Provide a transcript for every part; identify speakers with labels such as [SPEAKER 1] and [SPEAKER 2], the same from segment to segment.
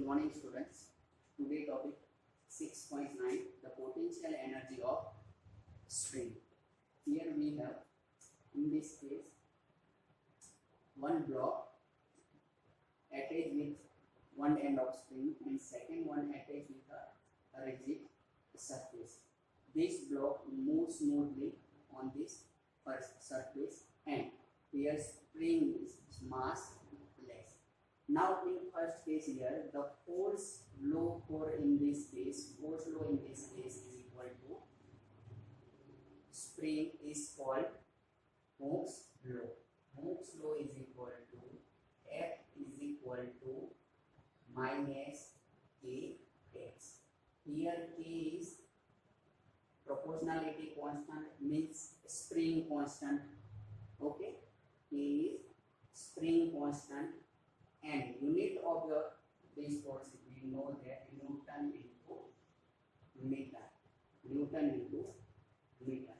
[SPEAKER 1] morning students. Today topic 6.9, the potential energy of spring. Here we have, in this case, one block attached with one end of spring and second one attached with a rigid surface. This block moves smoothly on this first surface and here spring is mass less. Now in first case here, the force law in this case is equal to spring is called Hooke's law. Hooke's law is equal to F is equal to minus Kx. Here K is proportionality constant, means spring constant. Okay, K is spring constant and unit of this force we know that Newton into meter. Newton into meter.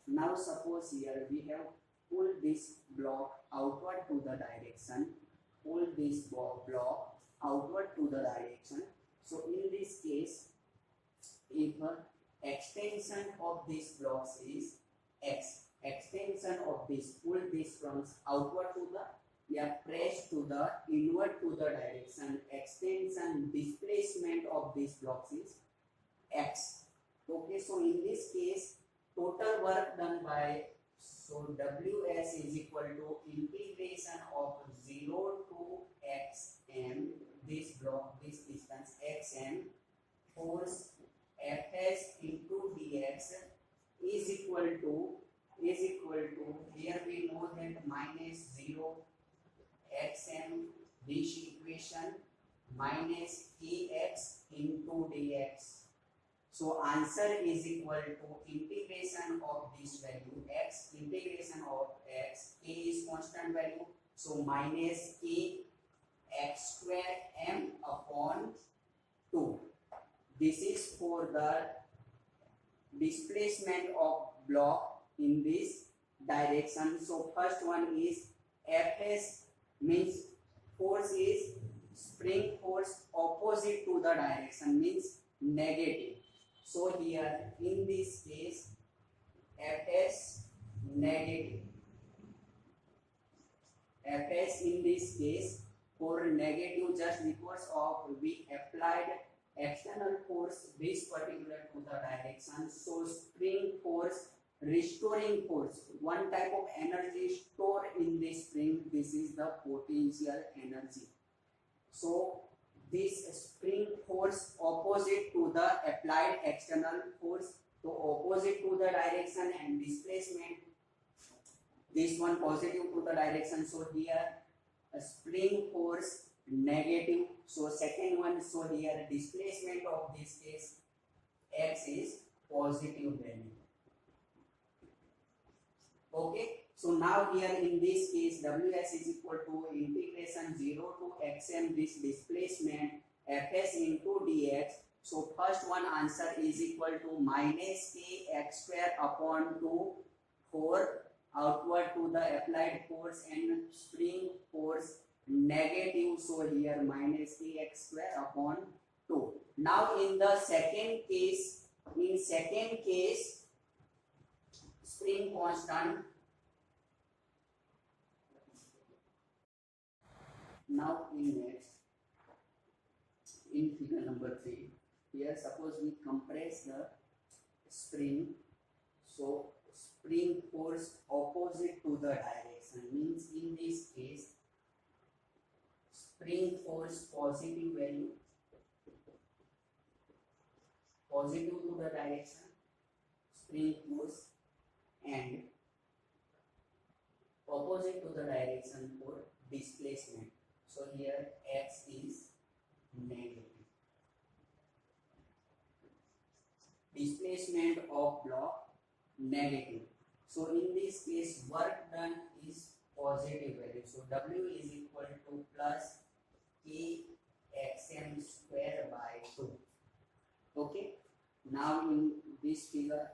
[SPEAKER 1] Now suppose here we have pulled this block outward to the direction. Pull this block outward to the direction. So in this case, if extension of this block is x, extension of this, pull this from outward to the press to the inward to the direction, extension displacement of this block is x. Okay, so in this case total work done by, so Ws is equal to integration of 0 to xm, this block, this distance xm, force Fs into dx is equal to here we know that minus 0 xm, this equation minus kx into dx. So answer is equal to integration of this value x, integration of x, k is constant value, so minus k x square m upon 2. This is for the displacement of block in this direction. So first one is Fs, means force is spring force opposite to the direction, means negative. So here in this case Fs negative. Fs in this case for negative just because of we applied external force this particular to the direction. So spring force, restoring force, one type of energy stored in this spring, this is the potential energy. So this spring force opposite to the applied external force, so opposite to the direction and displacement, this one positive to the direction. So here a spring force negative, so second one, so here displacement of this case x is positive value. Okay, so now here in this case Ws is equal to integration 0 to xm, this displacement Fs into dx. So first one answer is equal to minus k x square upon 2 for outward to the applied force and spring force negative, so here minus kx square upon 2. Now in the second case, spring constant. Now in next, in figure number 3, here suppose we compress the spring, so spring force opposite to the direction, means in this case spring force positive value, positive to the direction, spring force, and opposite to the direction for displacement. So here x is negative. Displacement of block negative. So in this case work done is positive value. So W is equal to plus k xm square by 2. Okay. Now in this figure,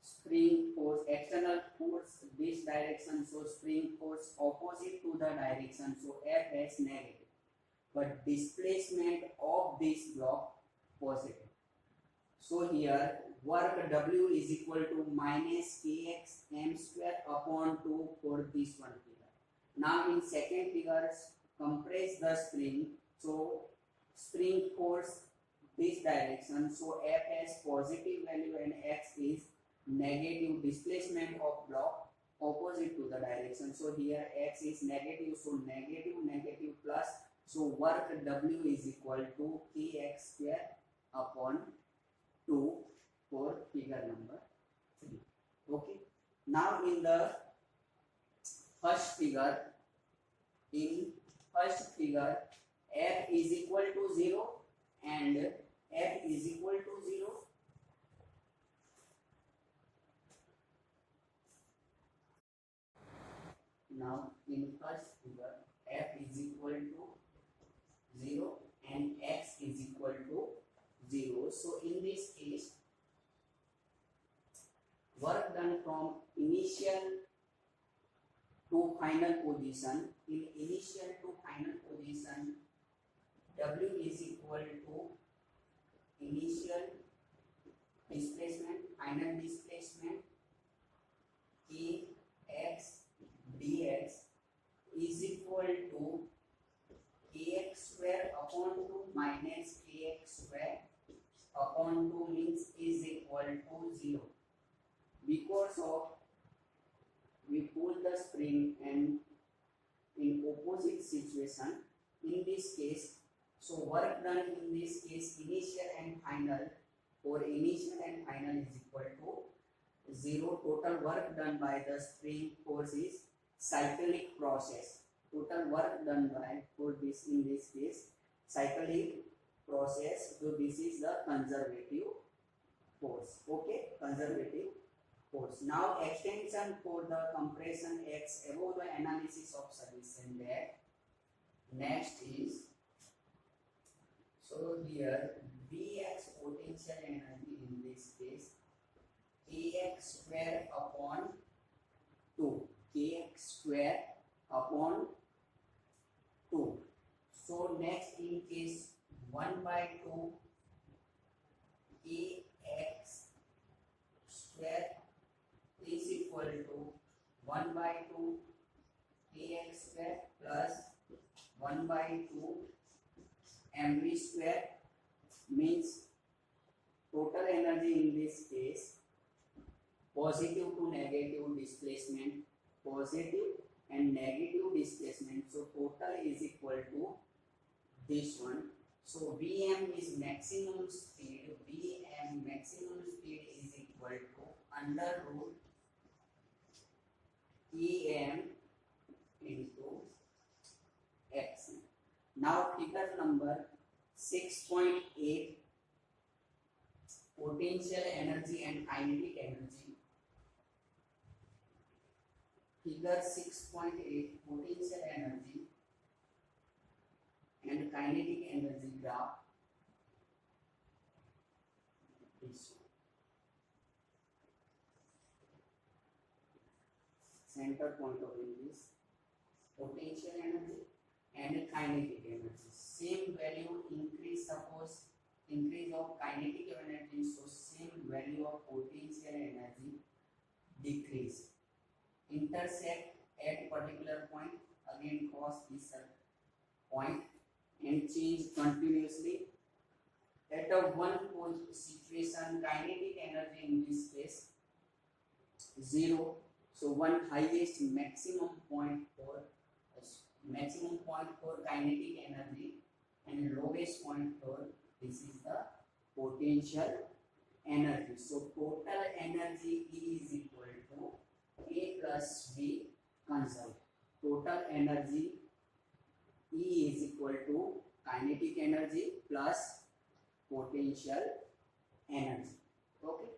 [SPEAKER 1] spring force, external force this direction, so spring force opposite to the direction, so F is negative. but displacement of this block positive. So here work W is equal to minus kx m square upon 2 for this one figure. Now in second figure, compress the spring, so spring force this direction, so F has positive value and X is negative. Displacement of block opposite to the direction, so here X is negative, so negative negative plus, so work W is equal to kx square upon 2 for figure number 3. Okay, now in the first figure, F is equal to 0 and F is equal to 0. Now in first figure, F is equal to 0 and X is equal to 0. So in this case, work done from initial to final position. In initial to final position, W is equal to initial displacement, final displacement, kx dx is equal to kx square upon 2 minus kx square upon 2 means is equal to 0. Because of we pull the spring and in opposite situation, in this case, so work done in this case initial and final, for initial and final is equal to 0. Total work done by the spring force is cyclic process. Total work done by for this in this case cyclic process, so this is the conservative force. Okay, conservative force. Now extension for the compression X above the analysis of solution there. Next is, so here Vx potential energy in this case kx square upon 2, kx square upon 2. So next in case 1 by 2 kx square is equal to 1 by 2 kx square plus 1 by 2 mv square, means total energy in this case positive to negative displacement, positive and negative displacement, so total is equal to this one. So Vm is maximum speed, Vm maximum speed is equal to under root Em into x. Now figure number 6.8, potential energy and kinetic energy. Figure 6.8, potential energy and kinetic energy graph. This one. Center point of view is potential energy and kinetic energy. Same value increase, suppose increase of kinetic energy, so same value of potential energy decrease. Intersect at particular point, again cross this point and change continuously. At a one situation, kinetic energy in this case 0. So one highest maximum point for kinetic energy and lowest point for this is the potential energy. So total energy E is equal to A plus V conserved. Total energy E is equal to kinetic energy plus potential energy. Okay.